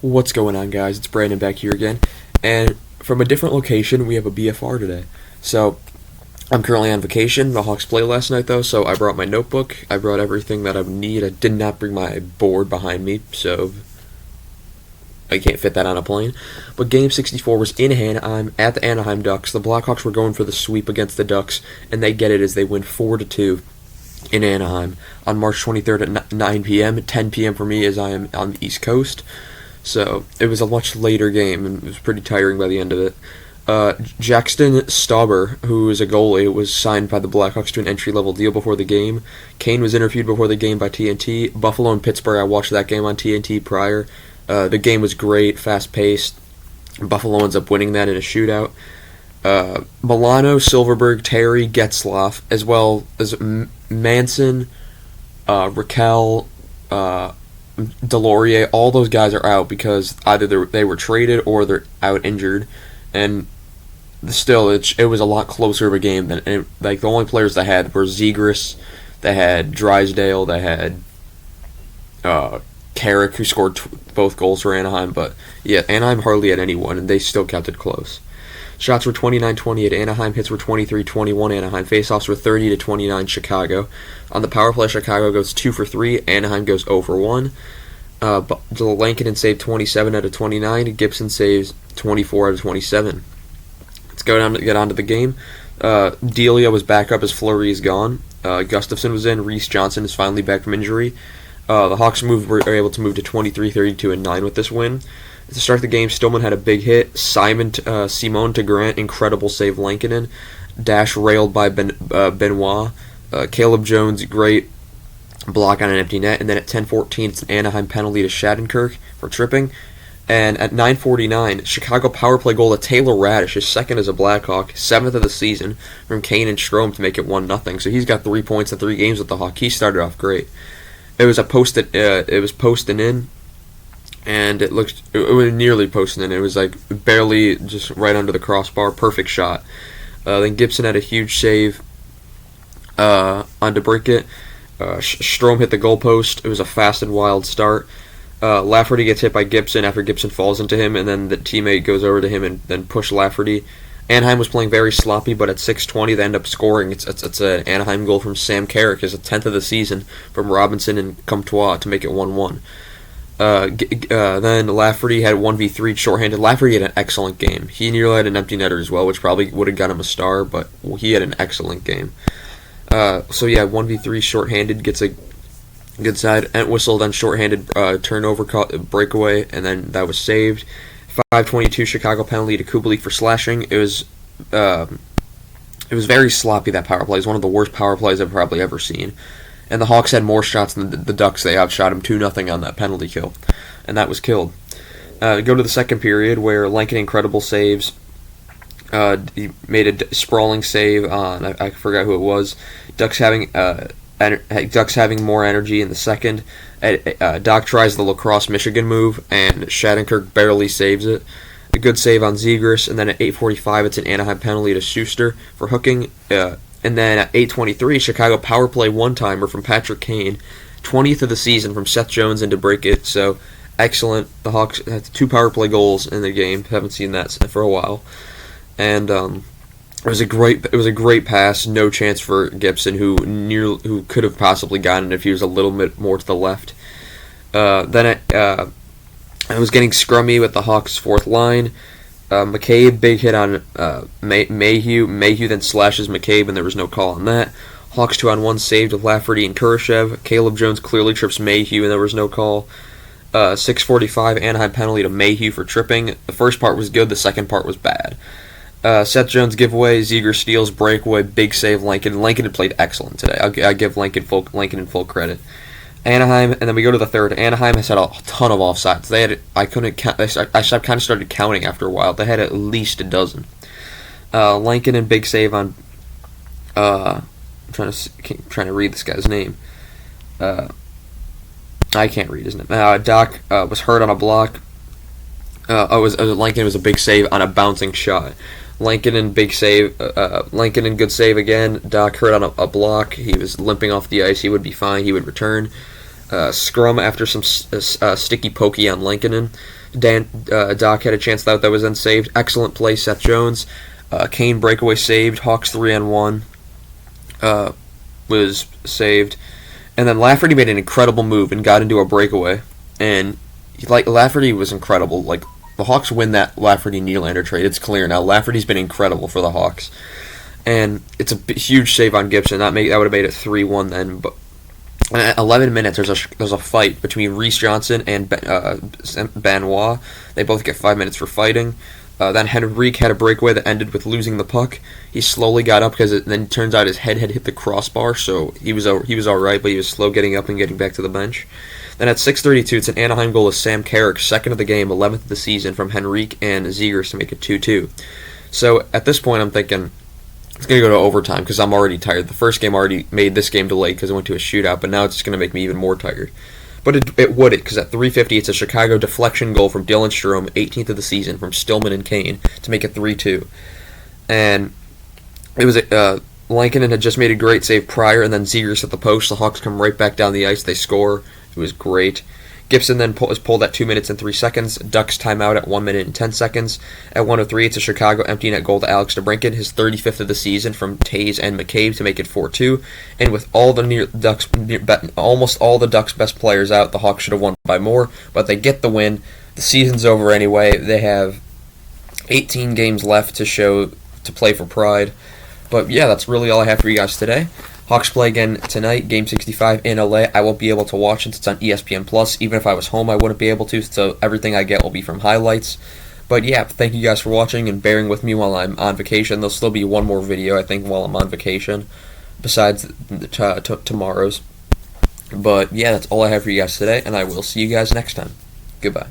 What's going on, guys? It's Brandon back here again, and from a different location, we have a BFR today. So, I'm currently on vacation. The Hawks played last night, though, so I brought my notebook. I brought everything that I would need. I did not bring my board behind me, so I can't fit that on a plane. But Game 64 was in Anaheim at the Anaheim Ducks. The Blackhawks were going for the sweep against the Ducks, and they get it as they win 4-2 in Anaheim on March 23rd at 9 p.m. 10 p.m. for me as I am on the East Coast. So it was a much later game, and it was pretty tiring by the end of it. Jackson Stauber, who is a goalie, was signed by the Blackhawks to an entry-level deal before the game. Kane was interviewed before the game by TNT. Buffalo and Pittsburgh, I watched that game on TNT prior. The game was great, fast-paced. Buffalo ends up winning that in a shootout. Milano, Silverberg, Terry, Getzlaf, as well as Manson, Raquel, Delorier, all those guys are out because either they were traded or they're out injured, and still it was a lot closer of a game than like the only players they had were Zegras, they had Drysdale, they had Carrick, who scored both goals for Anaheim, but yeah, Anaheim hardly had anyone, and they still kept it close. Shots were 29-20 at Anaheim, hits were 23-21 Anaheim, faceoffs were 30-29 Chicago. On the power play, Chicago goes 2 for 3, Anaheim goes 0 for 1. Lankinen saved 27 out of 29, Gibson saves 24 out of 27. Let's get on to the game. Delia was back up as Fleury is gone. Gustafsson was in, Reese Johnson is finally back from injury. The Hawks were able to move to 23-32-9 with this win. To start the game, Stillman had a big hit. Simon to Grant, incredible save Lankinen. Dash railed by Benoit. Caleb Jones, great block on an empty net. And then at 10:14, it's an Anaheim penalty to Shattenkirk for tripping. And at 9:49, Chicago power play goal to Taylor Radish, his second as a Blackhawk, 7th of the season, from Kane and Strome to make it 1-0. So he's got 3 points in 3 games with the Hawks. He started off great. It was posting in. And it was nearly posting in. It was like barely just right under the crossbar. Perfect shot. Then Gibson had a huge save on DeBrincat. Strome hit the goalpost. It was a fast and wild start. Lafferty gets hit by Gibson after Gibson falls into him, and then the teammate goes over to him and then push Lafferty. Anaheim was playing very sloppy, but at 6:20 they end up scoring. It's an Anaheim goal from Sam Carrick, his 10th of the season, from Robinson and Comtois to make it 1-1. Then Lafferty had 1v3 shorthanded. Lafferty had an excellent game. He nearly had an empty netter as well, which probably would have got him a star, but he had an excellent game. 1v3 shorthanded, gets a good side. Entwistle then shorthanded turnover breakaway, and then that was saved. 5:22 Chicago penalty to Kubalik for slashing. It was very sloppy, that power play. It was one of the worst power plays I've probably ever seen. And the Hawks had more shots than the Ducks. They outshot him 2-0 on that penalty kill. And that was killed. Go to the second period where Lankinen incredible saves. He made a sprawling save on, I forgot who it was. Ducks having more energy in the second. Doc tries the lacrosse Michigan move, and Shattenkirk barely saves it. A good save on Zegras, and then at 8:45 it's an Anaheim penalty to Schuster for hooking. And then at 8:23, Chicago power play one-timer from Patrick Kane, 20th of the season from Seth Jones and DeBrincat. So excellent. The Hawks had 2 power play goals in the game. Haven't seen that for a while. And it was a great pass. No chance for Gibson, who could have possibly gotten it if he was a little bit more to the left. Then it was getting scrummy with the Hawks' fourth line. McCabe, big hit on Mayhew. Mayhew then slashes McCabe, and there was no call on that. Hawks 2-on-1 saved with Lafferty and Kurashev. Caleb Jones clearly trips Mayhew, and there was no call. 6:45 Anaheim penalty to Mayhew for tripping. The first part was good, the second part was bad. Seth Jones giveaway, Zegras steals, breakaway, big save Lankinen. Lankinen played excellent today. I give Lankinen full credit. Anaheim, and then we go to the third. Anaheim has had a ton of offsides. I couldn't count. I kind of started counting after a while. They had at least a dozen. Lankinen big save on. I'm trying to read this guy's name. I can't read his name. Doc was hurt on a block. Lankinen was a big save on a bouncing shot. Lankinen big save. Lankinen good save again. Doc hurt on a block. He was limping off the ice. He would be fine. He would return. scrum after some sticky pokey on Lankinen. Doc had a chance that was then saved. Excellent play, Seth Jones. Kane breakaway saved. Hawks 3-on-1 was saved. And then Lafferty made an incredible move and got into a breakaway. And Lafferty was incredible. Like, the Hawks win that Lafferty-Nylander trade. It's clear now. Lafferty's been incredible for the Hawks. And it's a huge save on Gibson. That would have made it 3-1 then. But at 11 minutes, there's a fight between Reese Johnson and Benoit. They both get 5 minutes for fighting. Then Henrique had a breakaway that ended with losing the puck. He slowly got up because then it turns out his head had hit the crossbar, so he was all right, but he was slow getting up and getting back to the bench. Then at 6:32, it's an Anaheim goal of Sam Carrick, second of the game, 11th of the season, from Henrique and Zegers to make it 2-2. So at this point, I'm thinking it's going to go to overtime because I'm already tired. The first game already made this game delayed because it went to a shootout, but now it's just going to make me even more tired. But it wouldn't, because at 3:50, it's a Chicago deflection goal from Dylan Strome, 18th of the season, from Stillman and Kane, to make it 3-2. And it was Lankinen had just made a great save prior, and then Zegers at the post. The Hawks come right back down the ice. They score. It was great. Gibson then was pulled at 2 minutes and 3 seconds. Ducks timeout at 1 minute and 10 seconds. At 1:03, it's a Chicago empty net goal to Alex DeBrincat, his 35th of the season, from Taves and McCabe to make it 4-2. And with all almost all the Ducks' best players out, the Hawks should have won by more, but they get the win. The season's over anyway. They have 18 games left to play for pride. But yeah, that's really all I have for you guys today. Hawks play again tonight, Game 65 in LA. I won't be able to watch it. It's on ESPN+. Even if I was home, I wouldn't be able to, so everything I get will be from highlights. But yeah, thank you guys for watching and bearing with me while I'm on vacation. There'll still be one more video, I think, while I'm on vacation, besides tomorrow's. But yeah, that's all I have for you guys today, and I will see you guys next time. Goodbye.